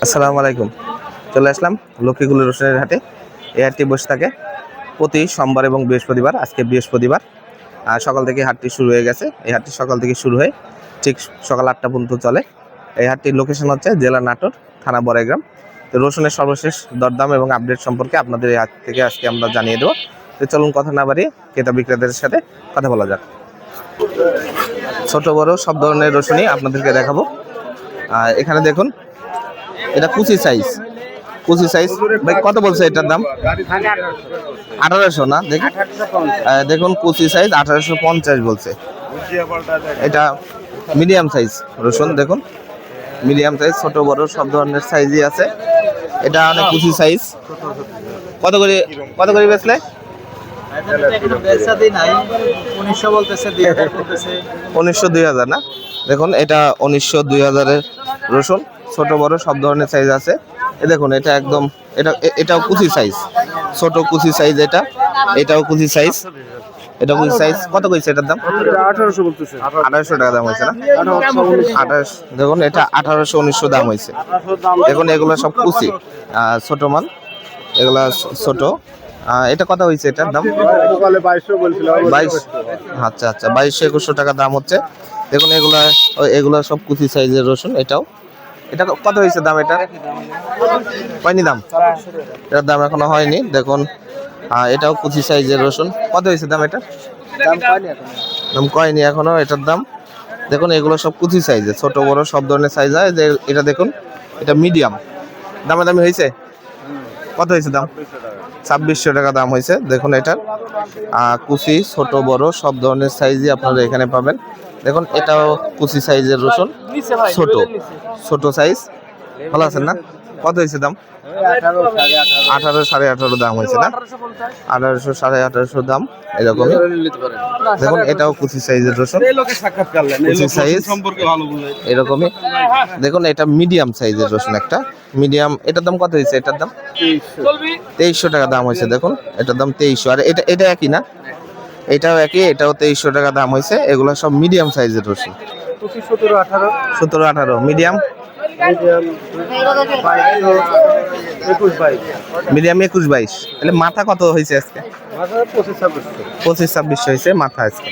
আসসালামু আলাইকুম। চলে আসলাম লক্ষ্মীকুল রসুনের হাটে। এই হাটটি বসে থাকে প্রতি সোমবার এবং বৃহস্পতিবার। আজকে বৃহস্পতিবার সকাল থেকে হাটটি শুরু হয়ে গেছে। এই হাটটি সকাল থেকে শুরু হয়ে ঠিক সকাল 8টা পর্যন্ত চলে। এই হাটটির লোকেশন হচ্ছে জেলা নাটোর, থানা বড়াইগ্রাম। তো রসুনের সর্বশেষ দরদাম এবং আপডেট সম্পর্কে আপনাদের এই হাট থেকে আজকে আমরা জানিয়ে দেবো। তো চলুন কথা না বাড়িয়ে ক্রেতা বিক্রেতাদের সাথে কথা বলা যাক। ছোট বড় সব ধরনের রসুনই আপনাদেরকে দেখাবো। এখানে দেখুন, এটা কুচি সাইজ। কুচি সাইজ ভাই কত বলছে এটার দাম? 1800 না? দেখুন কুচি সাইজ 1850 বলছে। এটা মিডিয়াম সাইজ রসুন, দেখুন মিডিয়াম সাইজ, ছোট বড় সব ধরনের সাইজই আছে। এটা অনেক কুচি সাইজ। কত করে বেচলে? 1900 2000 না? দেখুন এটা 1900 2000-এর রসুন, ছোট বড় সব ধরনের সাইজ আছে। এই দেখুন এটা একদম এটাও কুচি সাইজ, ছোট কুচি সাইজ। এটাও কুচি সাইজ, এটা কুচি সাইজ। কত কইছে এটার দাম? 1800 বলতেছে। 1800 টাকা দাম হয়েছে না? 28। দেখুন এটা 1800 1900 দাম হয়েছে। দেখুন এগুলো সব কুচি, ছোট মাল, এগুলা ছোট। এটা কত হয়েছে এটার দাম? 22। আচ্ছা 2200-2100 টাকা দাম হচ্ছে। দেখুন এগুলা সব কুচি সাইজের রসুন। এটা কত হয়েছে দাম? এটা হয়নি দাম? এটার দাম এখনো হয়নি। দেখুন এটাও কুচি সাইজের রসুন। কত হয়েছে দাম? এটা দাম কয়নি এখনো এটার দাম। দেখুন এগুলো সব কুচি সাইজের, ছোট বড় সব ধরনের সাইজ হয়। এটা দেখুন এটা মিডিয়াম। দামি হয়েছে? কত হয়েছে দাম? 2600 টাকা দাম হয়েছে। দেখুন এটার কুচি ছোট বড় সব ধরনের সাইজই আপনারা এখানে পাবেন। দেখুন এটাও কুচি সাইজের রসুন, ছোট সাইজ। ভালো আছেন না? কত হয়েছে দাম? 18 18.5 দাম হয়েছে না? 1800 18.5 দাম এরকমই। দেখুন এটাও কুচি সাইজের রসুন, কুচি সাইজ এরকমই। দেখুন এটা মিডিয়াম সাইজের রসুন, একটা মিডিয়াম। এটার দাম কত হয়েছে? এটার দাম 2300 টাকা দাম হয়েছে। দেখুন এটার দাম 2300। আর এটা একই না? এটাও একই, এটাও 2300 টাকা দাম হয়েছে। এগুলো সব মিডিয়াম সাইজের রসুন। 17 18 মিডিয়াম, মিডিয়াম 21 22। তাহলে মাথা কত হয়েছে আজকে? 25 26 হয়েছে মাথা আজকে।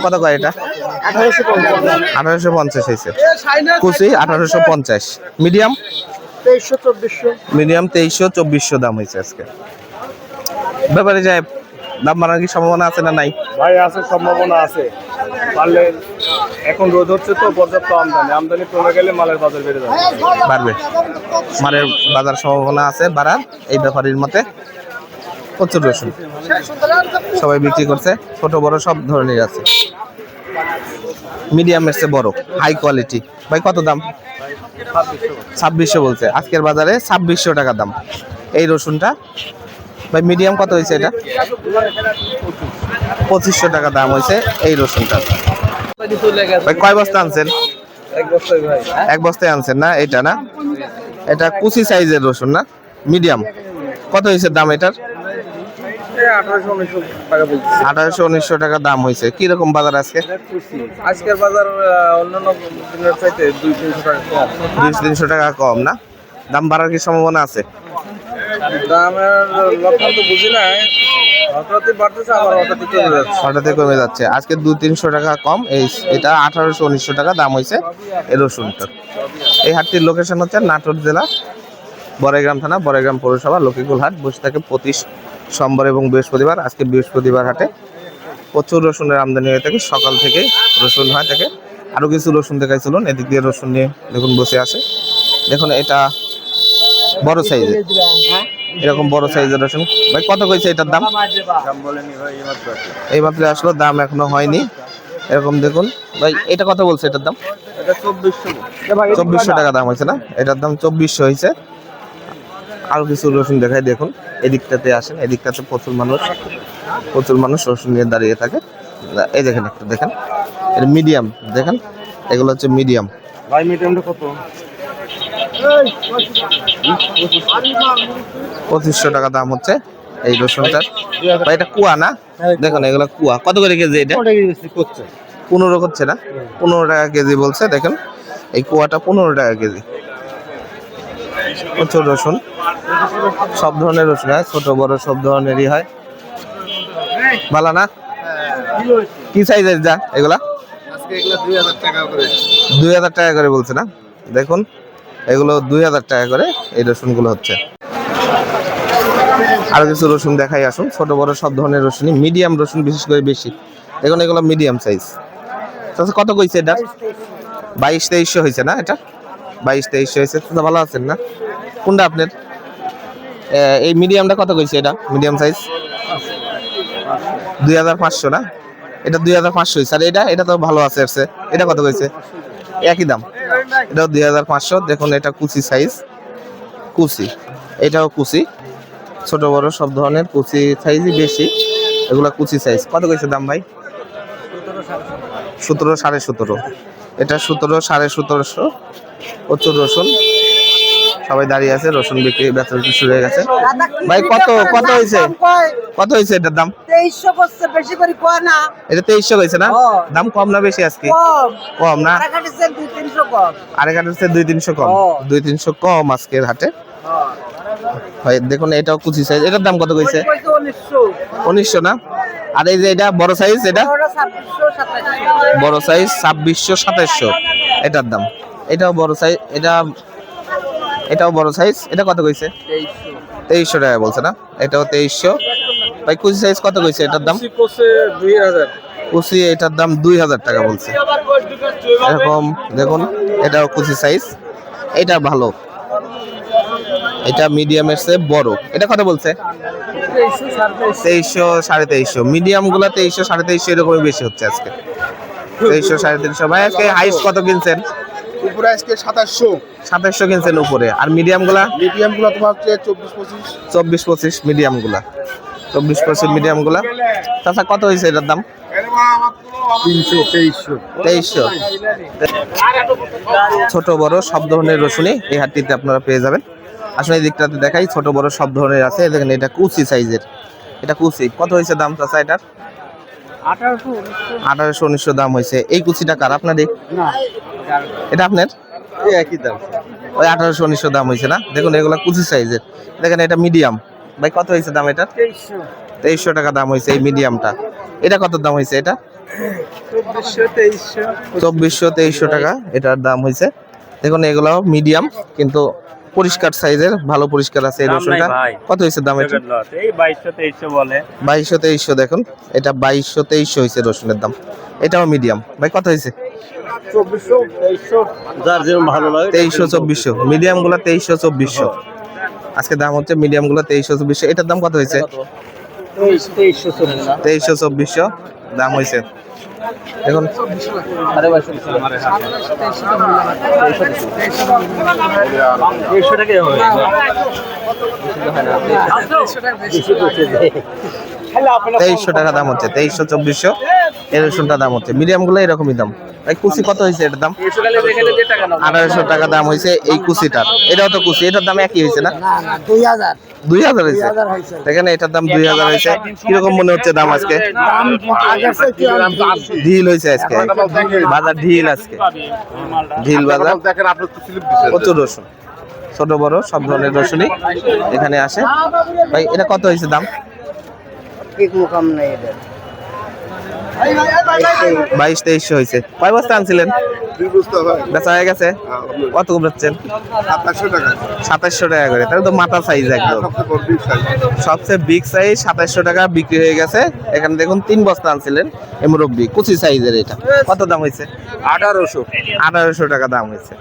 কত কয় এটা? 1850 হয়েছে। কুচি 1850। মিডিয়াম 2300 2400 দাম হয়েছে আজকে। ব্যাপারে যায় দাম বাড়ার কি সম্ভাবনা আছে না নাই? ভাই আছে, সম্ভাবনা আছে। পারলে এখন রোদ হচ্ছে তো পর্যাপ্ত আমদানি কমে গেলে মালের বাজার বেড়ে যাবে, বাড়বে। মালের বাজার সম্ভাবনা আছে বাড়ার। এই ব্যাপারের মতে প্রচুর রসুন সবাই বিক্রি করছে, ছোট বড় সব ধরনের আছে। মিডিয়ামের চেয়ে বড় হাই কোয়ালিটি। ভাই কত দাম? 2600 বলছে আজকের বাজারে। 2600 টাকা দাম এই রসুনটা। ভাই মিডিয়াম কত হয়েছে? এটা 2500 টাকা দাম হয়েছে এই রসুনটা। ভাই কয় বস্তা আনছেন? এক বস্তায় আনছেন না? এটা না, এটা কুচি সাইজের রসুন না, মিডিয়াম। কত হয়েছে দাম এটার? 1800 1900 টাকা দাম হয়েছে। কিরকম বাজার আজকে? আজকের বাজার অন্যান্য দিনের চাইতে 200-300 টাকা কম। 200-300 টাকা কম না? দাম বাড়ার কি সম্ভাবনা আছে? দামের লক্ষণ তো বুঝি না, হঠাৎই বাড়তেছে আবার হঠাৎই কমে যাচ্ছে। আজকে 200-300 টাকা কম। এটা 1800 1900 টাকা দাম হয়েছে এই রসুনটা। এই হাটটির লোকেশন হচ্ছে নাটোর জেলা, বড়াইগ্রাম থানা, বড়াইগ্রাম পৌরসভা, লক্ষ্মীকুল হাট। বসে থাকে প্রতি সোমবার এবং বৃহস্পতিবার। আজকে বৃহস্পতিবার হাটে প্রচুর রসুনের আমদানি হয়ে থাকে, সকাল থেকে রসুন হয় থাকে। আরও কিছু রসুন দেখাইছিল, এদিক দিয়ে রসুন নিয়ে দেখুন বসে আছে। দেখুন এটা বড় সাইজের, এরকম বড় সাইজের রসুন। ভাই কত কইছে এটার দাম? এই মাত্র আসলো, দাম এখনো হয়নি। এরকম দেখুন ভাই, এটা কত বলছে এটার দাম? 2400 টাকা দাম হয়েছে না? এটার দাম 2400 হয়েছে। আরো কিছু রসুন দেখাই, দেখুন এদিকটাতে আসেন, এদিকটাতে প্রচুর মানুষ রসুন নিয়ে দাঁড়িয়ে থাকে। এই দেখেন একটু দেখেন, এটা মিডিয়াম দেখেন, এগুলো হচ্ছে মিডিয়াম। ভাই মিডিয়ামটা কত? 2500 টাকা দাম হচ্ছে এই রসুনটার। ভাই এটা কুয়া না, দেখুন এগুলো কুয়া। কত করে কেজি এটা? 15 হচ্ছে না, 15 টাকা কেজি বলছে। দেখেন এই কুয়াটা 15 টাকা কেজি। প্রচুর রসুন, সব ধরনের রসুন হয়, ছোট বড় সব ধরনেরই হয়। ভালো না? কি সাইজের যা এগুলা? 2000 টাকা করে বলছে না। দেখুন এগুলো 2000 টাকা করে এই রসুনগুলো হচ্ছে। আরো কিছু রসুন দেখাই, আসুন। ছোট বড় সব ধরনের রসুনই, মিডিয়াম রসুন বিশেষ করে বেশি। দেখুন এগুলো মিডিয়াম সাইজ। কত কইছে এটা? 2200-2300 হয়েছে না? এটা 2200-2300 হয়েছে। ভালো আছেন না? কোনটা আপনার? এই মিডিয়ামটা কত কইছে এটা? মিডিয়াম সাইজ 2500 না? এটা 2500 হয়েছে। আর এটা তো ভালো আছে। এটা কত কইছে? একই দাম, এটাও 2500। দেখুন এটা কুচি সাইজ, কুচি, এটাও কুচি। ছোট বড় সব ধরনের কুচি সাইজই বেশি, এগুলা কুচি সাইজ। কত কইছে দাম ভাই? 17, 17.5। এটা 17, 17.5। প্রচুর রসুন, সবাই দাঁড়িয়ে আছে, রসুন বিক্রি বেচা বিক্রি শুরু হয়ে গেছে। ভাই কত হয়েছে? কত হয়েছে এটার দাম? 2300 করছে, বেশি করে কয় না। এটা 2300 হয়েছে না? দাম কম না বেশি আজকে? কম না? আরেকটা 2-300 কম। আরেকটা 2-300 কম, 2-300 কম আজকের হাটে। ভাই দেখুন এটাও কুচি সাইজ। এটার দাম কত কইছে? 1900 না? আর এই যে এটা বড় সাইজ, এটা বড় সাইজ 2600-2700 এটার দাম। এটাও বড় সাইজ, এটাও বড় সাইজ। এটা কত কইছে? 2300 টাকা বলছে না? এটাও 2300। ভাই কুচি সাইজ কত কইছে এটার দাম? 2000। কুচি এটার দাম 2000 টাকা বলছে। এরকম দেখুন এটাও কুচি সাইজ, এটা ভালো, এটা মিডিয়ামের চেয়ে বড়। এটা কত বলছে? 2300, 2350। মিডিয়াম গুলা 2300, 2350 এরকমই বেশি হচ্ছে আজকে। 2300, 2350। ভাই আজকে হাইস্ট কত কিনছেন? উপরে আজকে 2700 কিনছেন উপরে। আর মিডিয়াম গুলা? মিডিয়াম গুলো তোমার হচ্ছে 24-25। 24-25 মিডিয়াম গুলা, 24-25 মিডিয়াম গুলা। চাচা কত হয়েছে এটার দাম? 2300। ছোট বড় সব ধরনের রসুনই এই হাটটিতে আপনারা পেয়ে যাবেন। আসলে এই দিকটাতে দেখাই, ছোট বড় সব ধরনের আছে। দেখেন এটা কুচি সাইজের, এটা কুচি। কত হয়েছে দাম চাচা এটার? 1800-1900 দাম হয়েছে। এই কুচিটা কার? আপনার? এটা আপনার? একই দাম। ওই 1800-1900 দাম হয়েছে না? দেখুন এগুলা কুচি সাইজের। দেখেন এটা মিডিয়াম। ভাই কত হয়েছে দাম এটা? 2300 টাকা দাম হয়েছে এই মিডিয়ামটা। এটা কত দাম হয়েছে? এটা 2400-2300 টাকা এটার দাম হয়েছে। দেখুন এগুলাও মিডিয়াম, কিন্তু পরিষ্কার সাইজের, ভালো পরিষ্কার আছে এই রসুনটা। কত হয়েছে দাম এটা? এই 2200-2300 বলে। 2200-2300। দেখুন এটা 2200-2300 হয়েছে রসুনের দাম। এটাও মিডিয়াম। ভাই কত হয়েছে? 2400-2300, যার যেরকম ভালো লাগে। 2300-2400 মিডিয়াম গুলা, 2300-2400 আজকে দাম হচ্ছে। মিডিয়াম গুলা 2300-2400। এটার দাম কত হয়েছে? 2300-2400 দাম হয়েছে। দেখুন তেইশশো টাকা দাম হচ্ছে, 2300-2400 এই রসুনটা দাম হচ্ছে। মিডিয়াম গুলো এরকমই দাম। এই কুচি কত হয়েছে এটার দাম? 1800 টাকা দাম হয়েছে এই কুচিটার। এটাও তো কুচি, এটার দাম একই হয়েছে না? 2000 হয়েছে। দেখেন এটার দাম 2000 হয়েছে। কিরকম মনে হচ্ছে দাম আজকে? ঢিল হয়েছে আজকে, বাজার ঢিল আজকে, ঢিল বাজার। প্রচুর রসুন, ছোট বড় সব ধরনের রসুনই এখানে আসে। ভাই এটা কত হয়েছে দাম? 2200-2300 হয়েছে। কয় বস্তা আনছিলেন? বেচা হয়ে গেছে? কত বেচছেন? 2700 টাকা করে। তাহলে তো মাথা সাইজ একদম, সবচেয়ে বিগ সাইজ। 2700 টাকা বিক্রি হয়ে গেছে। এখানে দেখুন 3 বস্তা আনছিলেন এই মুরব্বি, কুচি সাইজের। এটা কত দাম হয়েছে? 1800 1800 টাকা দাম হয়েছে।